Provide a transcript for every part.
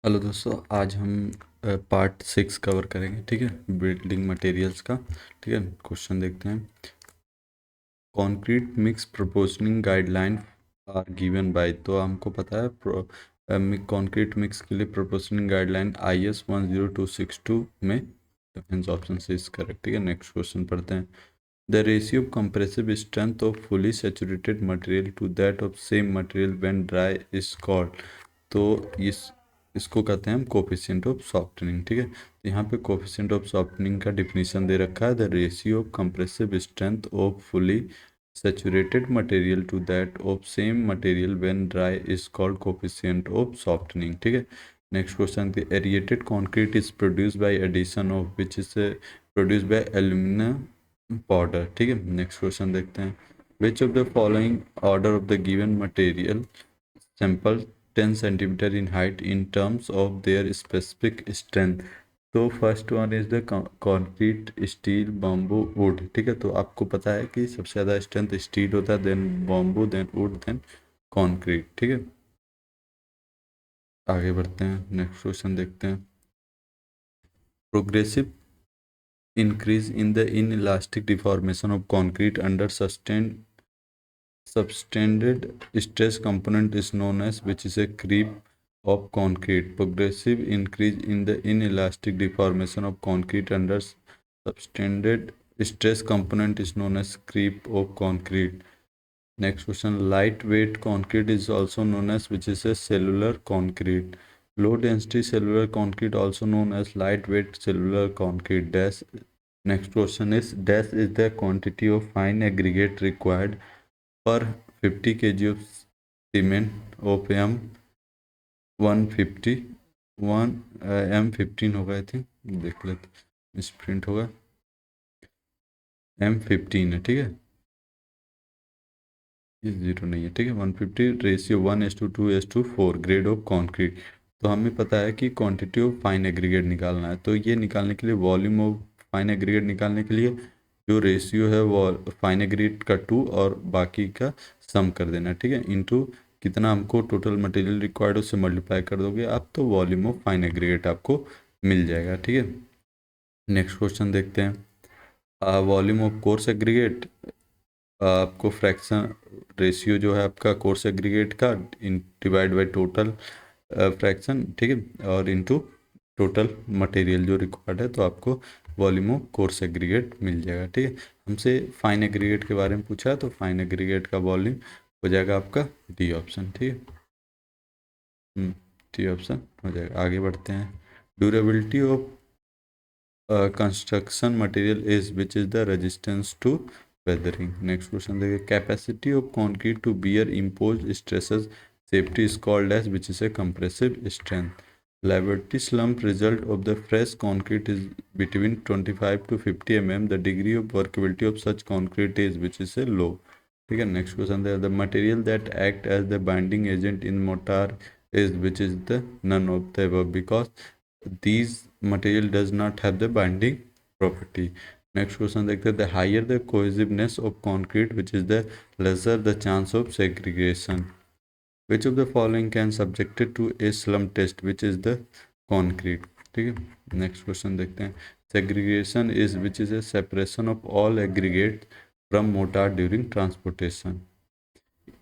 Hello दोस्तों, आज हम पार्ट 6 कवर करेंगे। ठीक है, बिल्डिंग मटेरियल्स का। ठीक है, क्वेश्चन देखते हैं। Concrete mix proportioning guideline are given by. तो हमको पता है कंक्रीट मिक्स के लिए प्रोपोर्शनिंग गाइडलाइन IS 10262 में डिफरेंस ऑप्शन से इज करेक्ट। ठीक है, नेक्स्ट क्वेश्चन पढ़ते हैं। The ratio of compressive strength of fully saturated material to that of same material when dry is called. तो इसको कहते हैं हम कोफिशिएंट ऑफ सॉफ्टनिंग। ठीक है, तो यहाँ पे कोफिशिएंट ऑफ सॉफ्टनिंग का डिफिनीशन दे रखा है। The ratio of compressive strength of fully saturated material to that of same material when dry is called coefficient of softening. ठीक है, next question. The aerated concrete is produced by addition of which is produced by aluminium powder. ठीक है, next question देखते हैं। Which of the following order of the given material sample 10 centimetre in height in terms of their specific strength। तो first one is the concrete, steel, bamboo, would. ठीक है, तो आपको पता है कि सबसे ज़्यादा स्ट्रेंथ स्टील होता है, then bamboo, then wood, then concrete. ठीक है, आगे बढ़ते हैं, नेक्स्ट क्वेश्चन देखते हैं। Progressive increase in the inelastic deformation of concrete under substandard stress component is known as, which is a creep of concrete. Progressive increase in the inelastic deformation of concrete under substandard stress component is known as creep of concrete. Next question. Lightweight concrete is also known as, which is a cellular concrete. Low density cellular concrete also known as lightweight cellular concrete. Dash. Next question is, dash is the quantity of fine aggregate required per 50 kg of cement of M150 M15 होगा, I think, देख लेते, miss print होगा, M15 है। ठीक है, ये zero नहीं है। ठीक है, 150 रेशियो 1:2:4 ग्रेड ऑफ कॉन्क्रीट। तो हमें पता है कि क्वांटिटी ऑफ फाइन एग्रीगेट निकालना है। तो ये निकालने के लिए वॉल्यूम ऑफ फाइन एग्रीगेट निकालने के लिए जो रेशियो है वो फाइन एग्रीगेट का 2 और बाकी का सम कर देना। ठीक है, इनटू कितना हमको टोटल मटेरियल रिक्वायर्ड उससे मल्टीप्लाई कर दोगे आप, तो वॉल्यूम ऑफ फाइन एग्रीगेट आपको मिल जाएगा। ठीक है, नेक्स्ट क्वेश्चन देखते हैं। वॉल्यूम ऑफ कोर्स एग्रीगेट, आपको फ्रैक्शन रेशियो जो है आपका कोर्स एग्रीगेट का डिवाइड बाय टोटल फ्रैक्शन। ठीक है, और इनटू टोटल मटेरियल जो रिक्वायर्ड है, तो आपको वॉल्यूम ऑफ कोर्स एग्रीगेट मिल जाएगा। ठीक है, हमसे फाइन एग्रीगेट के बारे में पूछा है, तो फाइन एग्रीगेट का वॉल्यूम हो जाएगा आपका डी ऑप्शन। ठीक है, डी ऑप्शन हो जाएगा। आगे बढ़ते हैं। Durability of construction material is, which is the resistance to weathering। Next question देखिए। Capacity of concrete to bear imposed stresses safety is called as, which is a compressive strength। Liability slump result of the fresh concrete is between 25 to 50 mm। The degree of workability of such concrete is, which is a low। ठीक है, next question है। The material that act as the binding agent in mortar is, which is the none of the above, because these material does not have the binding property। Next question देखते हैं। The higher the cohesiveness of concrete, which is the lesser the chance of segregation. Which of the following can subjected to a slump test, which is the concrete. ठीक है, next question देखते हैं। Segregation is, which is a separation of all aggregate from mortar during transportation.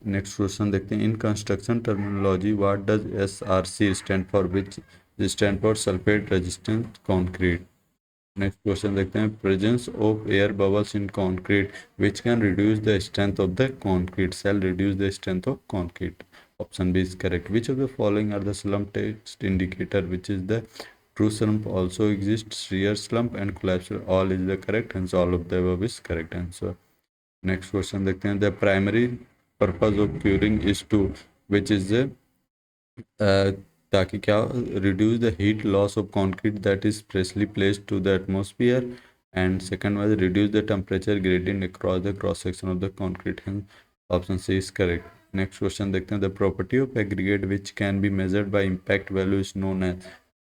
Next question देखते हैं। In construction terminology what does SRC stand for, which stand for sulphate resistant concrete. Next question देखते हैं। Presence of air bubbles in concrete which can reduce the strength of the concrete, sell reduce the strength of concrete. Option B is correct. Which of the following are the slump test indicator, which is the true slump also exists, shear slump and collapse all is the correct answer, all of the above is correct answer। Next question देखते हैं। The primary purpose of curing is to, which is the ताकि क्या, reduce the heat loss of concrete that is freshly placed to the atmosphere, and second was reduce the temperature gradient across the cross section of the concrete. Option c is correct. Next question देखते हैं। The property of aggregate which can be measured by impact value is known as,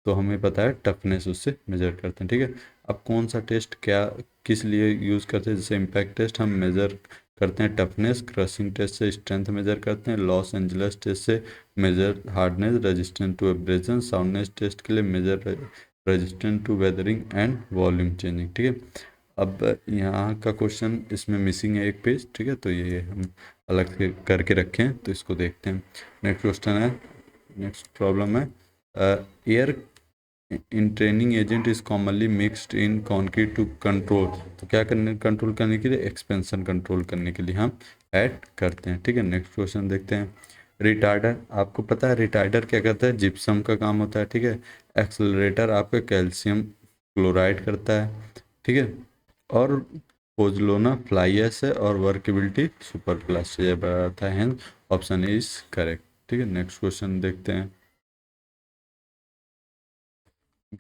तो हमें पता है toughness उससे major करते हैं। ठीक है, अब कौन सा टेस्ट क्या किस लिए यूज़ करते हैं, जैसे इम्पैक्ट टेस्ट हम मेजर करते हैं टफनेस, क्रशिंग टेस्ट से स्ट्रेंथ मेजर करते हैं, लॉस एंजलस टेस्ट से measure hardness, resistant to abrasion, soundness test के लिए measure resistant to weathering and volume changing. ठीक है, अब यहाँ का क्वेश्चन इसमें मिसिंग है एक पेज। ठीक है, तो ये हम अलग से करके रखें हैं, तो इसको देखते हैं। नेक्स्ट क्वेश्चन है, नेक्स्ट प्रॉब्लम है, air entraining agent is commonly mixed in concrete to control. तो क्या करने, कंट्रोल करने के लिए, एक्सपेंशन कंट्रोल करने के लिए हम ऐड करते हैं। ठीक है, नेक्स्ट क्वेश्चन देखते हैं। रिटार्डर, आपको पता है रिटार्डर क्या करता है, जिप्सम का काम होता है। ठीक है, एक्सलरेटर आपका कैल्शियम क्लोराइड करता है। ठीक है, और पोजलोना फ्लाई एश है, और वर्केबिलिटी सुपर प्लस ये बताता है, ऑप्शन इज करेक्ट। ठीक है, नेक्स्ट क्वेश्चन देखते हैं।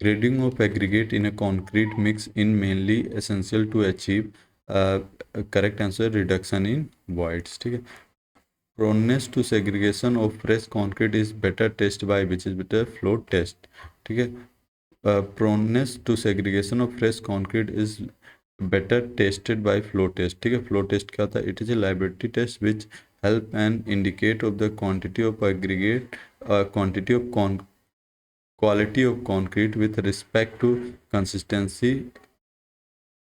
Grading of aggregate in a concrete mix in mainly essential to achieve correct answer reduction in voids. ठीक है, proneness to segregation of fresh concrete is better test by which is better flow test. ठीक है, proneness to segregation of fresh concrete is better tested by flow test. ठीक है, flow test क्या होता है, it is a laboratory test which help and indicate of the quantity of aggregate quantity of quality of concrete with respect to consistency,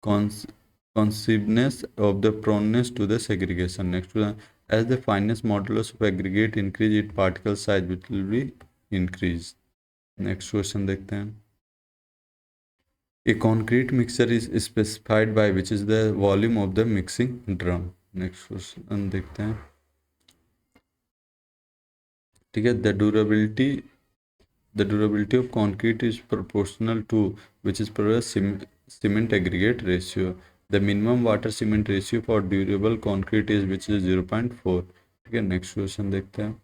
cons- conciseness of the proneness to the segregation. Next one, as the fineness modulus of aggregate increase, its particle size will be increased. Next question देखते हैं। A concrete mixture is specified by which is the volume of the mixing drum. Next question देखते हैं। ठीक है, the durability of concrete is proportional to which is per cement aggregate ratio. The minimum water cement ratio for durable concrete is which is 0.4. ठीक है, next question देखते हैं।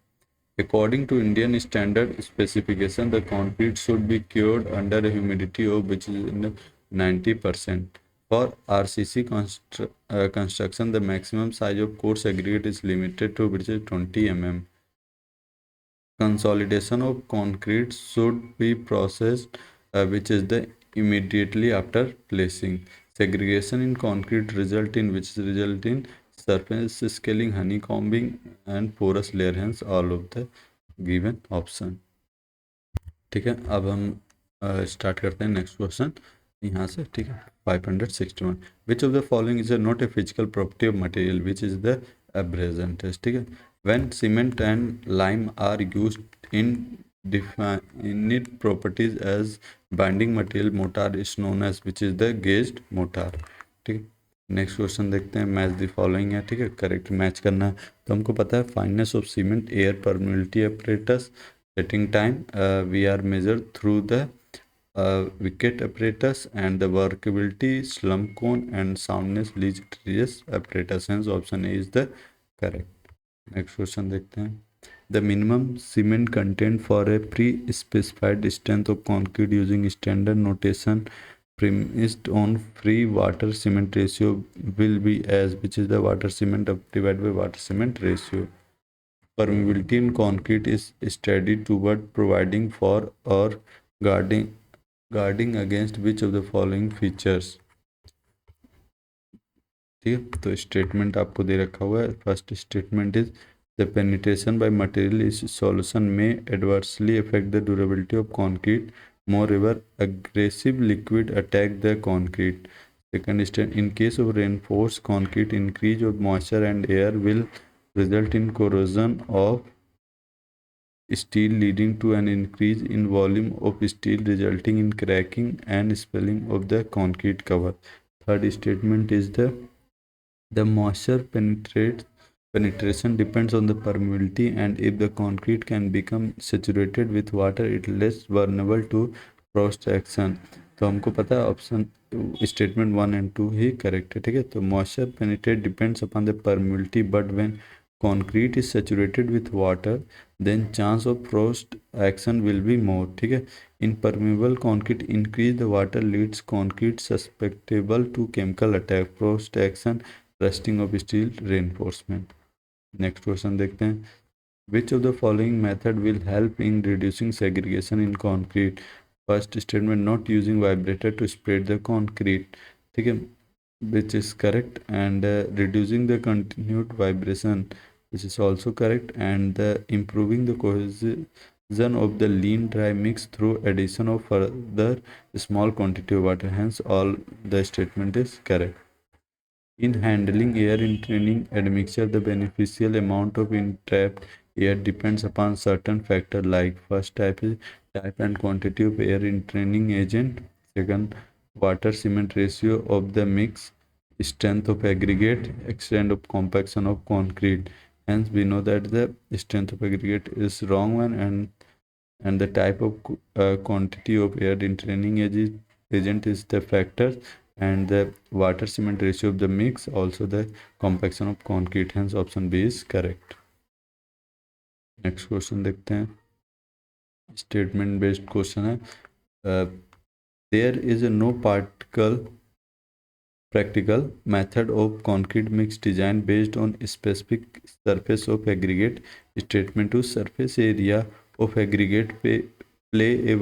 According to Indian standard specification, the concrete should be cured under a humidity of which is in 90%. For RCC construction, the maximum size of coarse aggregate is limited to which is 20 mm. Consolidation of concrete should be processed which is the immediately after placing. Segregation in concrete result in which result in surface scaling, honeycombing and porous layer, hence all of the given option. ठीक है, अब हम start करते हैं next question यहाँ से। ठीक है, 561, which of the following is not a physical property of material which is the abrasion test. ठीक है, when cement and lime are used in definite properties as binding material, mortar is known as which is the gauged mortar. ठीक है, next question देखते हैं। Match the following है। ठीक है, correct match करना है। तो हमको पता है fineness of cement, air permeability apparatus, setting time we are measured through the wicket apparatus, and the workability slump cone, and soundness leach trace apparatus, hence option A is the correct. Next question देखते हैं। The minimum cement content for a pre-specified strength of concrete using standard notation premised on free water cement ratio will be as which is the water cement divided by water cement ratio. Permeability in concrete is studied toward providing for or guarding against which of the following features. ठीक है, तो statement आपको दे रखा हुआ है। First statement is the penetration by material इस solution में adversely affect the durability of concrete, more ever aggressive liquid attack the concrete. Second state, in case of reinforce concrete increase of moisture and air will result in corrosion of steel leading to an increase in volume of steel resulting in cracking and spalling of the concrete cover. Third statement is the moisture penetration depends on the permeability, and if the concrete can become saturated with water it less vulnerable to frost action. तो हमको पता है option statement 1 and 2 he correct है। ठीक है, तो moisture penetrate depends upon the permeability, but when concrete is saturated with water then chance of frost action will be more. ठीक है, impermeable concrete increase the water leads concrete susceptible to chemical attack, frost action, rusting of steel, reinforcement. Next question देखते हैं। Which of the following method will help in reducing segregation in concrete. First statement, not using vibrator to spread the concrete. ठीक है, which is correct, and reducing the continued vibration, which is also correct, and improving the cohesion of the lean dry mix through addition of further small quantity of water. Hence, all the statement is correct. In handling air in training admixture, the beneficial amount of entrapped air depends upon certain factors like first type and quantity of air in training agent, second water cement ratio of the mix, strength of aggregate, extent of compaction of concrete. Hence, we know that the strength of aggregate is wrong one, and the type of quantity of air in training agent is the factor, and the water cement ratio of the mix also the compaction of concrete. Hence option B is correct. Next question देखते हैं, statement based question है. There is no particle practical method of concrete mix design based on specific surface of aggregate. Statement to surface area of aggregate play a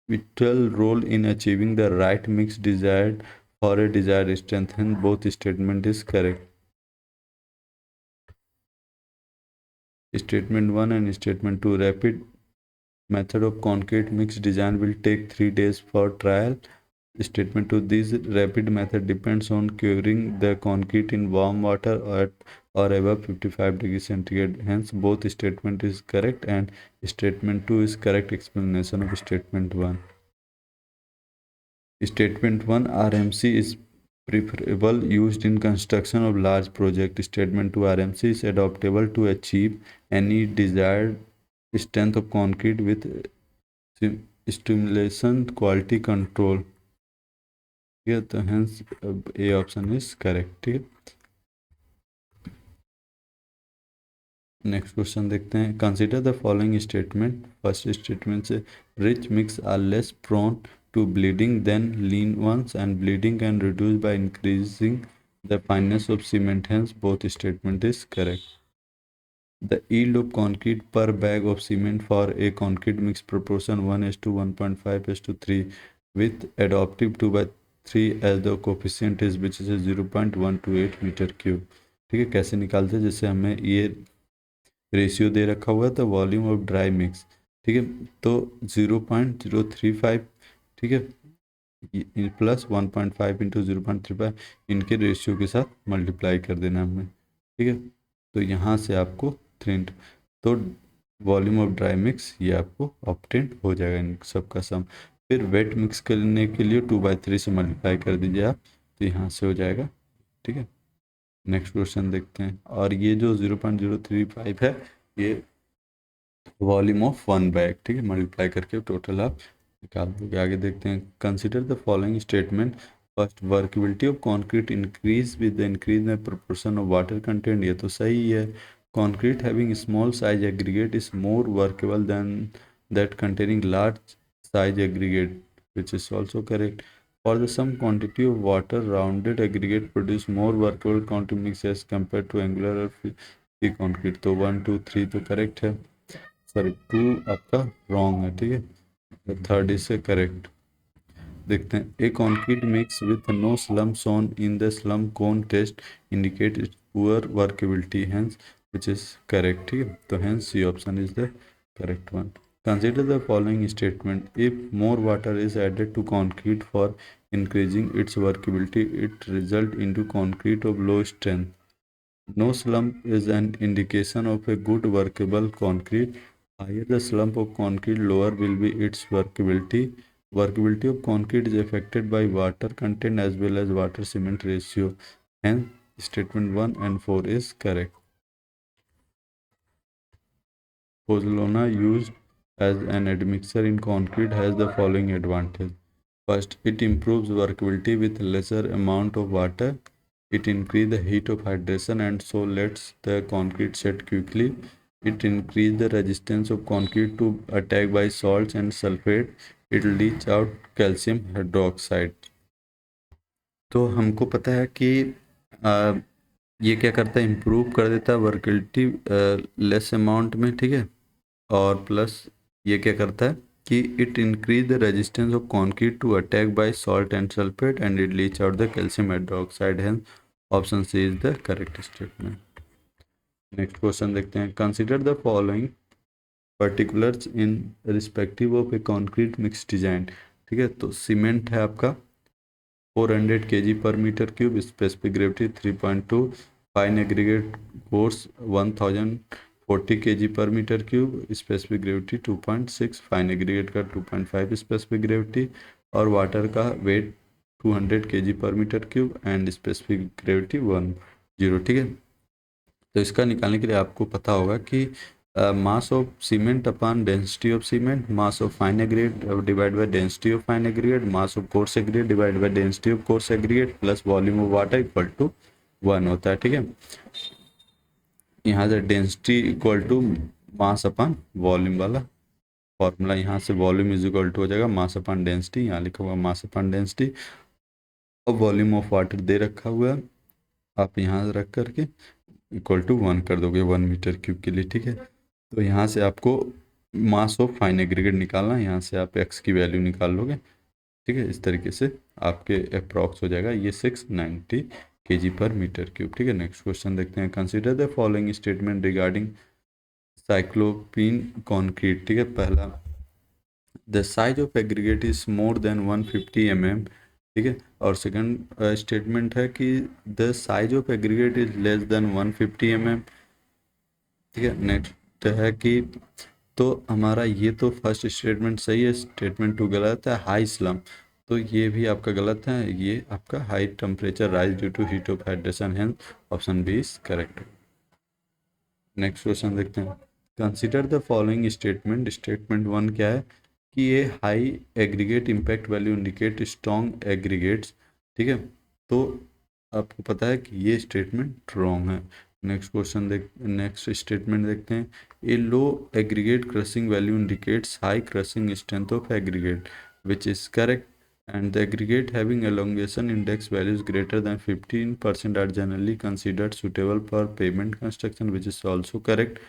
vital role in achieving the right mix desired for a desired strength. Hence both statement is correct. Statement 1 and statement 2. Rapid method of concrete mix design will take 3 days for trial. Statement 2. This rapid method depends on curing the concrete in warm water at or above 55 degrees centigrade. Hence both statement is correct, and statement 2 is correct explanation of statement 1. Statement 1. RMC is preferable used in construction of large project. Statement 2. RMC is adaptable to achieve any desired strength of concrete with stimulation quality control. ठीक है, तो hence A option is correct. ठीक है, next question देखते हैं. Consider the following statement. First statement says rich mix are less prone to bleeding than lean ones, and bleeding can reduce by increasing the fineness of cement. Hence both statement is correct. The yield of concrete per bag of cement for a concrete mix proportion 1:1.5:3 with adaptive 2/3 as the coefficient is, which is 0.128 metre cube. ठीक है, कैसे निकालते हैं, जैसे हमें ये ratio दे रखा हुआ था वॉल्यूम ऑफ ड्राई मिक्स. ठीक है, तो 0.035, ठीक है, प्लस 1.5 इंटू 0.35 इनके रेशियो के साथ मल्टीप्लाई कर देना हमें. ठीक है, तो यहाँ से आपको 3, तो वॉल्यूम ऑफ ड्राई मिक्स ये आपको ऑब्टेन हो जाएगा इन सबका सम. फिर वेट मिक्स करने के लिए 2/3 से मल्टीप्लाई कर दीजिए आप, तो यहाँ से हो जाएगा. ठीक है, नेक्स्ट क्वेश्चन देखते हैं. और ये जो 0.035 है ये वॉल्यूम ऑफ 1 बैग. ठीक है, मल्टीप्लाई करके टोटल आप निकाल दोगे. आगे देखते हैं. Consider the following statement. First, workability of concrete increase with the increase in proportion of water content. ये तो सही है. Concrete having small size aggregate is more workable than that containing large size aggregate, which is also correct. For the some quantity of water, rounded aggregate produce more workable concrete mix as compared to angular or free concrete. तो 1 2 3 तो correct है. Sorry 2 आपका wrong है. ठीक है, third इससे correct. देखते हैं. ए concrete mix with no slump shown in the slump cone test indicate its poor workability. Hence which is correct. ठीक है, तो hence C option is the correct one. Consider the following statement. If more water is added to concrete for increasing its workability, it results into concrete of low strength. No slump is an indication of a good workable concrete. Higher the slump of concrete, lower will be its workability. Workability of concrete is affected by water content as well as water cement ratio. Hence, statement 1 and 4 is correct. Pozzolana used as an admixture in concrete has the following advantage. First, it improves workability with lesser amount of water. It increases the heat of hydration and so lets the concrete set quickly. It increases the resistance of concrete to attack by salts and sulfate. It leach out calcium hydroxide. तो हमको पता है कि ये क्या करता है, improve कर देता है वर्कबिलिटी लेस अमाउंट में. ठीक है, और प्लस ये क्या करता है, कि it increase the resistance of concrete to attack by salt and sulphate and it leach out the calcium hydroxide, hence option c is the correct statement. Next question देखते हैं, consider the following particulars in respective of a concrete mix design. ठीक है, तो cement है आपका 400 kg per metre cube, specific gravity 3.2, fine aggregate coarse 1040 kg per metre cube, specific gravity 2.6, fine aggregate का 2.5 specific gravity, और water का weight 200 kg per metre cube and specific gravity 10। ठीक है, तो इसका निकालने के लिए आपको पता होगा कि mass of cement upon density of cement, mass of fine aggregate divide by density of fine aggregate, mass of coarse aggregate divide by density of coarse aggregate plus volume of water equal to 1 होता है। ठीक है, यहाँ से density equal to mass upon volume वाला formula, यहाँ से volume is equal to हो जाएगा मास अपॉन डेंसिटी, यहाँ लिखा हुआ मास अपॉन डेंसिटी, और वॉल्यूम ऑफ वाटर दे रखा हुआ है, आप यहाँ रख करके इक्वल टू 1 कर दोगे 1 मीटर क्यूब के लिए। ठीक है, तो यहाँ से आपको मास ऑफ फाइन एग्रीगेट निकालना है, यहाँ से आप एक्स की वैल्यू निकाल लोगे। ठीक है, इस तरीके से आपके अप्रॉक्स हो जाएगा ये 690 kg पर मीटर क्यूब। ठीक है, नेक्स्ट क्वेश्चन देखते हैं, consider the following statement regarding cyclopean concrete. ठीक है, पहला, the size of aggregate is more than 150 mm। ठीक है, और सेकंड स्टेटमेंट है कि the size of aggregate is less than 150 mm। ठीक है, नेक्स्ट है कि, तो हमारा ये तो फर्स्ट स्टेटमेंट सही है, स्टेटमेंट टू गलत है, हाई स्लम, तो ये भी आपका गलत है, ये आपका high temperature rise due to heat of hydration, है option B is correct. Next question देखते हैं, consider the following statement. Statement 1 क्या है कि ये high aggregate impact value indicate strong aggregates. ठीक है, तो आपको पता है कि ये स्टेटमेंट रॉन्ग है। नेक्स्ट स्टेटमेंट देखते हैं, A low aggregate crushing value indicates high crushing strength of aggregate, which is correct, and the aggregate having elongation index values greater than 15% are generally considered suitable for pavement construction, which is also correct,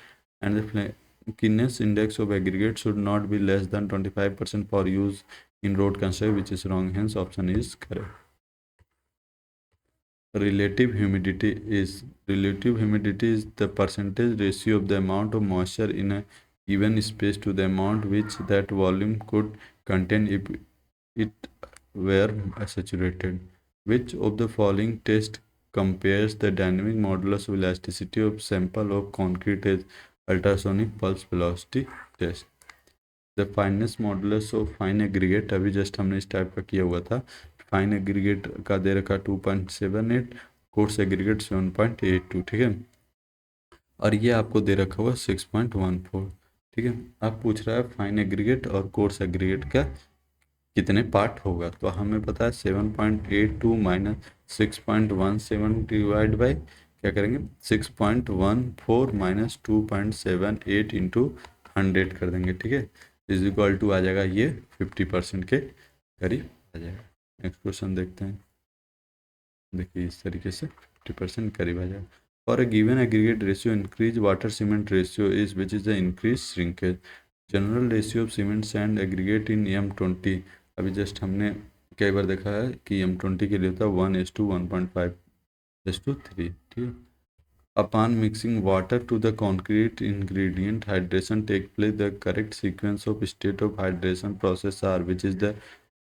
and the flakiness index of aggregate should not be less than 25% for use in road construction, which is wrong, hence option is correct. Relative humidity is the percentage ratio of the amount of moisture in a given space to the amount which that volume could contain if it were saturated. Which of the following test compares the dynamic modulus of elasticity of sample of concrete as ultrasonic pulse velocity test? The finance modulus of fine aggregate, अभी just हमने इस type का किया हुआ था, fine aggregate का दे रखा 2.78, coarse aggregate 7.82। ठीक है, और ये आपको दे रखा हुआ 6.14। ठीक है, आप पूछ रहा है फाइन एग्रीगेट और कोर्स एग्रीगेट का कितने पार्ट होगा, तो हमें पता है 7.82 माइनस 6.17 डिवाइड बाई क्या करेंगे 6.14 माइनस 2.78 इंटू 100 कर देंगे। ठीक है, इज इक्वल टू आ जाएगा ये 50% के करीब आ जाएगा। नेक्स्ट क्वेश्चन देखते हैं, देखिए इस तरीके से 50% करीब आ जाएगा। For a given aggregate ratio increase water cement ratio is which is the increase shrinkage, general ratio of cement sand aggregate in M20। अभी जस्ट हमने कई बार देखा है कि M20 के लिए होता है 1:1.5:3। ठीक है, upon mixing water to the concrete ingredient hydration take place, the correct sequence of state of hydration process are which is the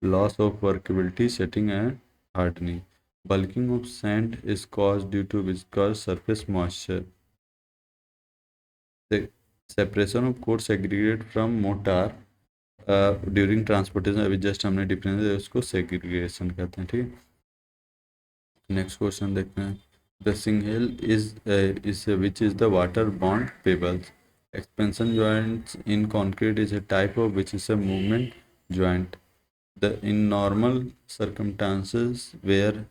loss of workability, setting and hardening. Bulking of sand is caused due to viscous surface moisture. The separation of coarse aggregate from mortar during transportation, अभी just हमने difference है उसको segregation कहते हैं। ठीक है, next question देखते हैं, the shingle is which is the water bound pebbles, expansion joints in concrete is a type of which is a movement joint, the in normal circumstances where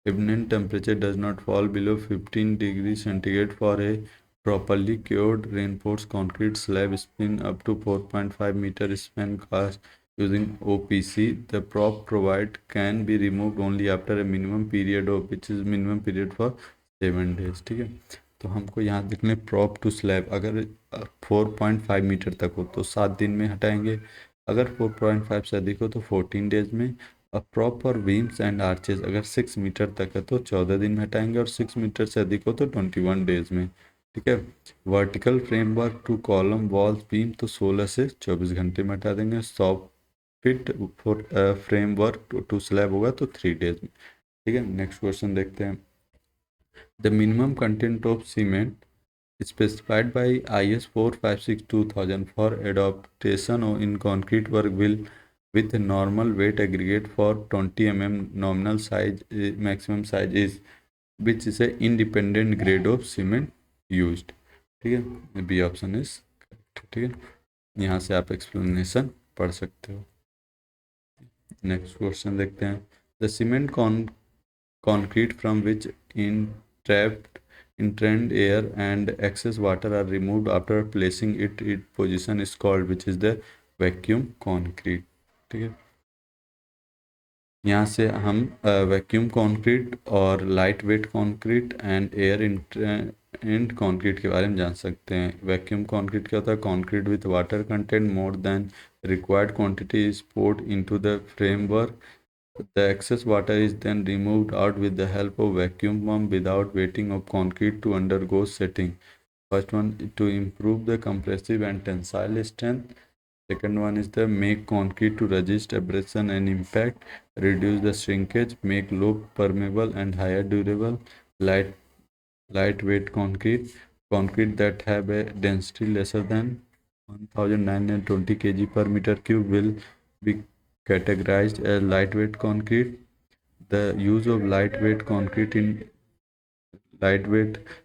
eminent temperature does not fall below 15 degrees centigrade for a properly cured reinforced concrete slab span up to 4.5 meter span cast using OPC, the prop provided can be removed only after a minimum period of which is minimum period for 7 days। ठीक है, तो हमको यहाँ देखने prop to slab अगर 4.5 metre तक हो तो 7 दिन में हटाएंगे, अगर 4.5 से अधिक हो तो 14 डेज में। और प्रॉपर बीम्स एंड आर्चेस अगर 6 मीटर तक है तो 14 दिन में हटाएंगे, और 6 मीटर से अधिक हो तो 21 डेज में। ठीक है। Vertical framework to column walls beam तो 16 से 24 घंटे में हटा देंगे। Soffit framework to slab होगा तो 3 डेज में। ठीक है। नेक्स्ट क्वेश्चन देखते हैं। The minimum content of cement specified by IS 456-2000 for adaptation in concrete work will with normal weight aggregate for 20 nominal size maximum size is which is a independent grade of cement used। ठीक है, B option is. ठीक है, यहाँ से आप explanation पढ़ सकते हो। नेक्स्ट क्वेश्चन देखते हैं। The cement concrete from which entrapped air and excess water are removed after placing it in position is called which is the vacuum concrete। ठीक है, यहाँ से हम वैक्यूम कंक्रीट और light weight concrete and air int concrete के बारे में जान सकते हैं। वैक्यूम कंक्रीट क्या होता है? Concrete with water content more than required quantity is poured into the framework। The excess water is then removed out with the help of vacuum pump without waiting of concrete to undergo setting। First one to improve the compressive and tensile strength. Second one is the make concrete to resist abrasion and impact, reduce the shrinkage, make low permeable and higher durable. Light lightweight concrete, concrete that have a density lesser than 1920 kg per meter cube will be categorized as lightweight concrete। The use of lightweight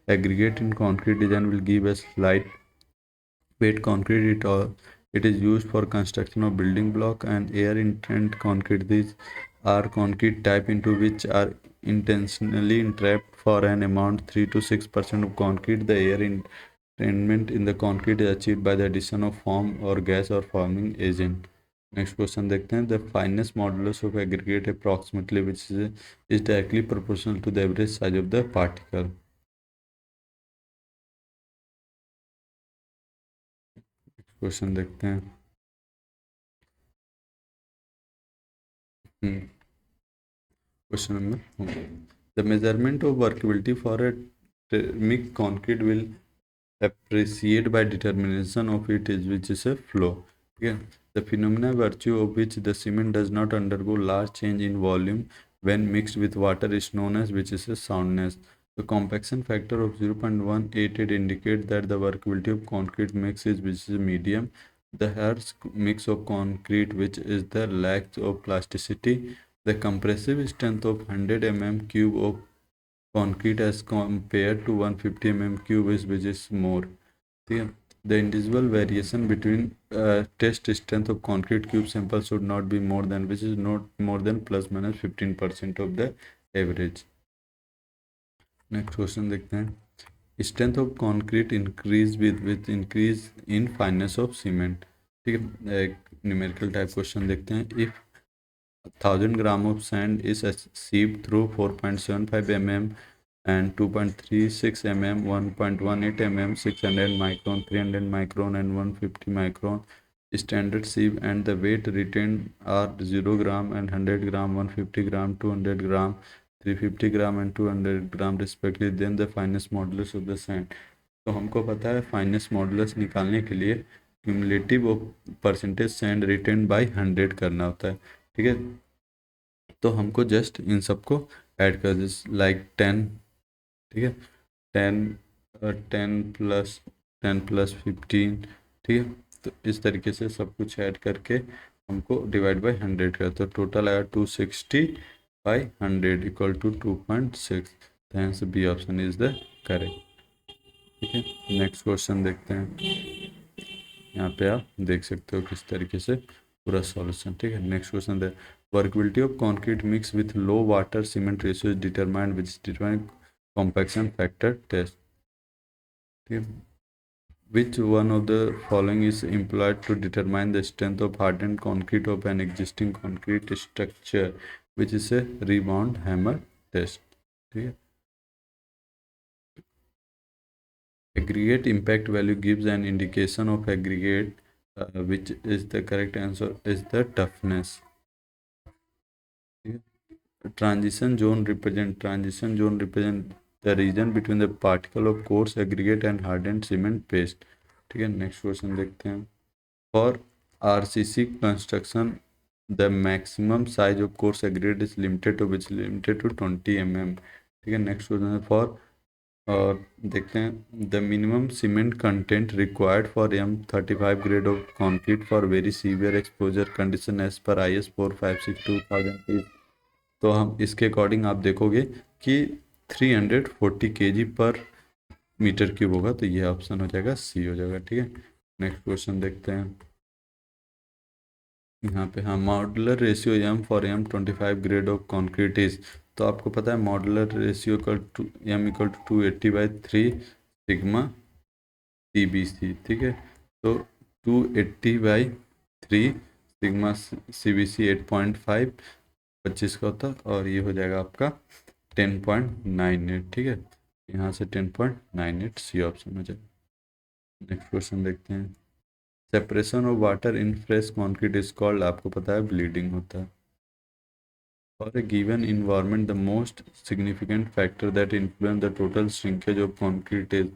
aggregate in concrete design will give us lightweight concrete. It is used for construction of building block and air intent concrete. These are concrete type into which are intentionally entrapped for an amount 3 to 6% of concrete. The air entrainment in the concrete is achieved by the addition of foam or gas or forming agent। Next question देखते हैं। The fineness modulus of aggregate approximately which is directly proportional to the average size of the particle. Question देखते हैं। Question number the measurement of workability for a thermic concrete will appreciate by determination of it is which is a flow। ठीक है, the phenomena virtue of which the cement does not undergo large change in volume when mixed with water is known as which is a soundness। The compaction factor of 0.188 indicate that the workability of concrete mix is which is medium। The harsh mix of concrete which is the lack of plasticity। The compressive strength of 100 mm cube of concrete as compared to 150 mm cube is which is more। ठीक है, the individual variation between test strength of concrete cube sample should not be more than which is not more than plus minus 15% of the average। Next question देखते हैं। Strength of concrete increase with increase in fineness of cement। ठीक है, एक numerical type question देखते हैं। If 1000 gram of sand is sieved through 4.75 mm and 2.36 mm, 1.18 mm, 600 micron, 300 micron and 150 micron standard sieve, and the weight retained are 0 gram and 100 gram, 150 gram, 200 gram, 350 gram and 200 gram respectively, then the fineness modulus of the sand। तो हमको पता है finance modulus निकालने के लिए cumulative percentage sand written by 100 करना होता है। ठीक है, तो हमको जस्ट इन सबको ऐड कर दिस लाइक 10। ठीक है, 10 10 प्लस ठीक है, तो इस तरीके से सब कुछ ऐड करके हमको डिवाइड बाय 100 कर, तो टोटल आया 260/100 equal to 2.6। Answer b option is the correct. ठीक है, नेक्स्ट क्वेश्चन देखते हैं। यहाँ पे आप देख सकते हो किस तरीके से पूरा सॉल्यूशन। ठीक है, next question the workability of concrete mix with low water cement ratio is determined which determine compaction factor test. ठीक है, which one of the following is employed to determine the strength of hardened concrete of an existing concrete structure which is a rebound hammer test। ठीक है, aggregate impact value gives an indication of aggregate which is the correct answer is the toughness. Transition zone represent the region between the particle of coarse aggregate and hardened cement paste. ठीक है, next question देखते हैं. For RCC construction the maximum size of course aggregate is limited to which limited to 20 mm. ठीक है, next question है for, और देखते हैं the minimum cement content required for M35 grade of concrete for very severe exposure condition as per IS 4562,000. तो हम इसके according आप देखोगे कि 340 kg पर मीटर क्यूब होगा, तो ये ऑप्शन हो जाएगा सी हो जाएगा. ठीक है, नेक्स्ट क्वेश्चन देखते हैं. यहाँ पे हाँ, modular ratio M for M25 grade of concrete is, तो आपको पता है modular ratio equal to M equal to 280/3 sigma CBC. ठीक है, तो 280/3 सिग्मा CBC 8.5 25 का होता है, और ये हो जाएगा आपका 10.98. ठीक है, यहाँ से 10.98 सी ऑप्शन हो जाएगा. नेक्स्ट क्वेश्चन देखते हैं. Separation of water in fresh concrete is called, आपको पता है ब्लीडिंग होता है. For a given environment the most significant factor that influence the total shrinkage of concrete is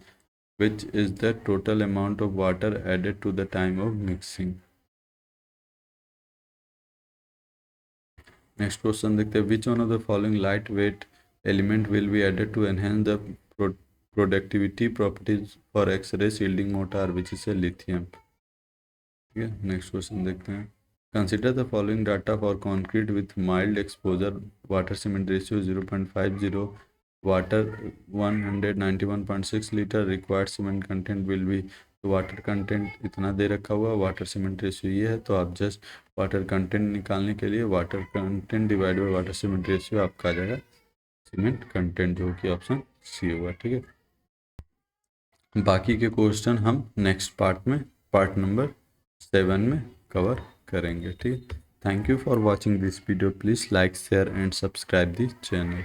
which is the total amount of water added to the time of mixing. Next question देखते हैं. Which one of the following light weight element will be added to enhance the productivity properties for X-ray shielding motor which is A lithium. ठीक है, next question देखते हैं. Consider the following data for concrete with mild exposure water cement ratio 0.50, water 191.6 litre, required cement content will be, तो water content इतना दे रखा हुआ, water cement ratio ये है, तो आप जस्ट वाटर कंटेंट निकालने के लिए water content divide by water cement ratio आपका आ जाएगा सीमेंट कंटेंट, जो कि ऑप्शन सी होगा. ठीक है, बाकी के क्वेश्चन हम नेक्स्ट पार्ट में, पार्ट नंबर 7 में कवर करेंगे. ठीक है, thank you for watching this video. Please like share and subscribe the channel.